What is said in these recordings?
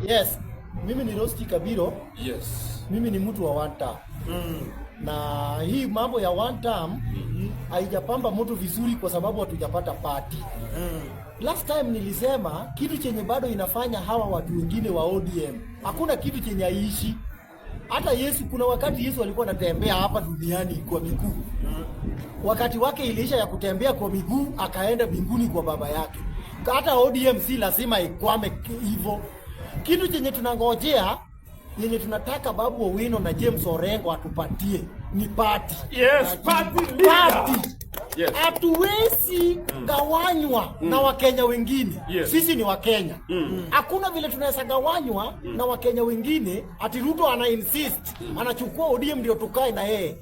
Yes, mimi ni Rosti Kabiro. Yes. Mimi ni mtu wa one term. Na hii mambo ya one term haijapamba mtu vizuri kwa sababu hatujapata party. Last time nilisema kitu chenye bado inafanya hawa watu wengine wa ODM. Hakuna kitu chenye haiishi. Hata Yesu, kuna wakati Yesu alikuwa anatembea hapa duniani kwa miguu. Wakati wake iliisha ya kutembea kwa miguu, akaenda mbinguni kwa baba yake. Hata ODM si lazima ikwame hivyo. Kitu chenye tunangojea, yenye tunataka Babu Owino na James Orengo atupatie ni party. Yes, party leader. Yes. Hatuwezi gawanywa na Wakenya wengine. Yes. Sisi ni Wakenya. Hakuna vile tunaweza gawanywa na Wakenya wengine ati Ruto ana insist anachukua ODM ndio tukae na yeye.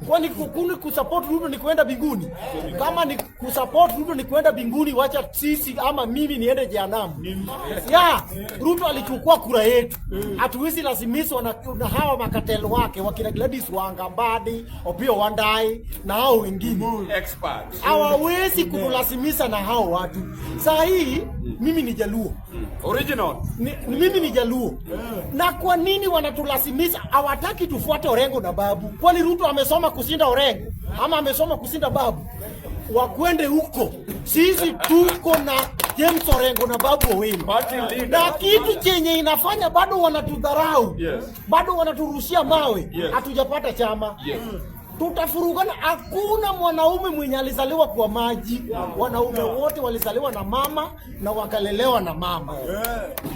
Kwani kusupport Ruto ni kwenda binguni? Kama ni kusupport Ruto ni kwenda binguni, wacha sisi ama mimi niende jehanamu. Ruto alichukua kura yetu. Hatuwezi lazimishwa na hawa makatelo wake wakina Gladys Wanga, Mbadi, Opiyo Wandayi na hao wengine. Experts. Hawawezi kutulazimisha na hao watu. Saa hii mimi ni Jaluo. Original. Mimi ni Jaluo. Na kwa nini wanatulazimisha? Hawataki tufuate Orengo na Babu. Kwani Ruto amesoma kusinda Orengo ama amesoma kusinda Babu? Wakwende huko. Sisi tuko na James Orengo na Babu Owino. Na kitu chenye inafanya bado wanatudharau. Yes. Bado wanaturushia mawe. Yes. Hatujapata chama. Yes. Tutafurugana. Hakuna mwanaume mwenye alizaliwa kwa maji. Wanaume wote walizaliwa na mama na wakalelewa na mama.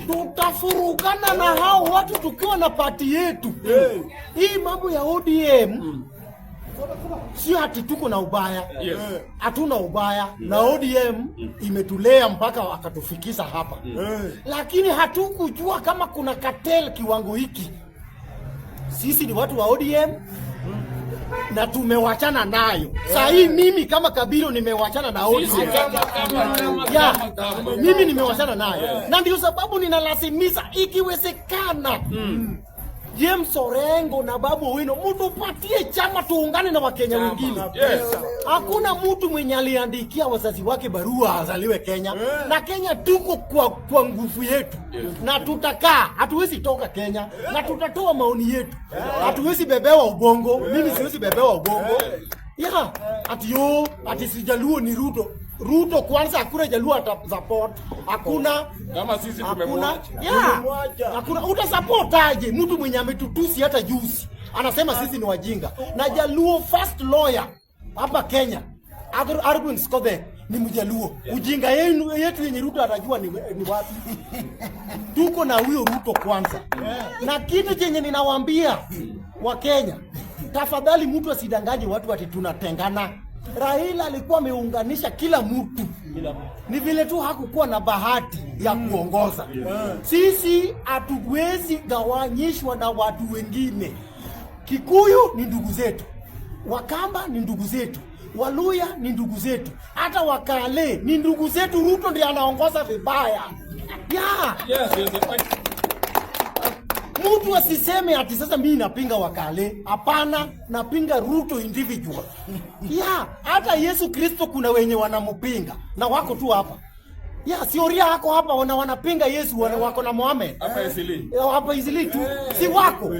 Tutafurugana na hao watu tukiwa na party yetu. Hii mambo ya ODM sio ati tuko na ubaya. Hatuna ubaya. Na ODM imetulea mpaka akatufikisha hapa. Lakini hatukujua kama kuna cartel kiwango hiki. Sisi ni watu wa ODM na tumewachana nayo. Saa hii mimi kama Kabiro nimewachana na ODM. Mimi nimewachana nayo. Na ndio sababu ninalazimisha ikiwezekana James Orengo na Babu Owino mtupatie chama tuungane na Wakenya wengine. Hakuna mtu mwenye aliandikia wazazi wake barua azaliwe Kenya. Na Kenya tuko kwa nguvu yetu. Na tutakaa, hatuwezi toka Kenya. Na tutatoa maoni yetu. Hatuwezi bebewa ubongo. Mimi siwezi bebewa ubongo. Ati si Jaluo ni Ruto. Ruto kwanza hakuna Jaluo atasupport. Hakuna kama sisi tumemwacha. Hakuna utasupport aje mtu mwenye ametutusi hata juzi. Anasema sisi ni wajinga. Na Jaluo first lawyer hapa Kenya, Argun Scothe ni Mjaluo. Ujinga yetu yenye Ruto atajua ni wapi. Tuko na huyo Ruto kwanza. Na kitu chenye ninawaambia wa Kenya, tafadhali mtu asidanganye watu ati tunatengana. Raila alikuwa ameunganisha kila mtu. Ni vile tu hakukuwa na bahati ya kuongoza. Sisi hatuwezi gawanyishwa na watu wengine. Kikuyu ni ndugu zetu. Wakamba ni ndugu zetu. Waluya ni ndugu zetu. Hata Wakale ni ndugu zetu. Ruto ndiye anaongoza vibaya. Mtu asiseme ati sasa mimi napinga Wakale. Hapana, napinga Ruto individual. Hata Yesu Kristo kuna wenye wanampinga na wako tu hapa. Sioria hako hapa wanapinga Yesu wako na Muhammad. Hapa Isili tu. Si wako.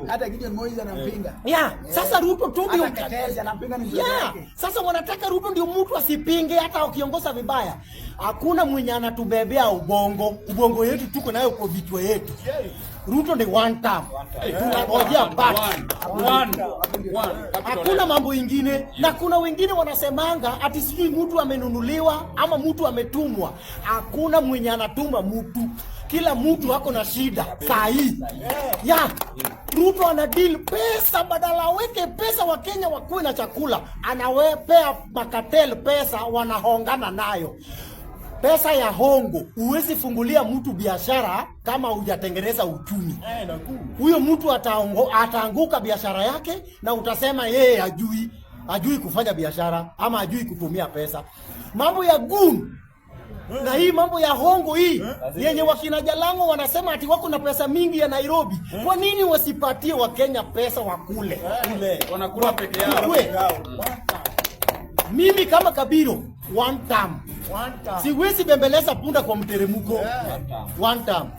Hata Gideon Moise anampinga. Sasa Ruto tu ndio anampinga ni sasa wanataka Ruto ndio mtu asipinge hata ukiongoza vibaya. Hakuna mwenye anatubebea ubongo. Ubongo yetu tuko nayo kwa vichwa yetu. Ruto ni one term. Tunangojea baki. Hakuna mambo ingine. Na kuna wengine wanasemanga ati sijui mtu amenunuliwa ama mtu ametumwa. Hakuna mwenye anatuma mtu. Kila mtu wako na shida saa hii. Ruto ana deal pesa, badala aweke pesa wa Kenya wakuwe na chakula, anawepea makatel pesa wanahongana nayo. Pesa ya hongo, huwezi fungulia mtu biashara kama hujatengeneza uchumi. Huyo mtu ataanguka biashara yake na utasema yeye hajui kufanya biashara ama hajui kutumia pesa. Mambo ya gun na hii mambo ya hongo hii yenye wakina Jalango wanasema ati wako na pesa mingi ya Nairobi. Kwa nini wasipatie Wakenya pesa wakule? Wanakula peke yao. Mimi kama Kabiro one term Siwezi bembeleza punda kwa mteremko. One time.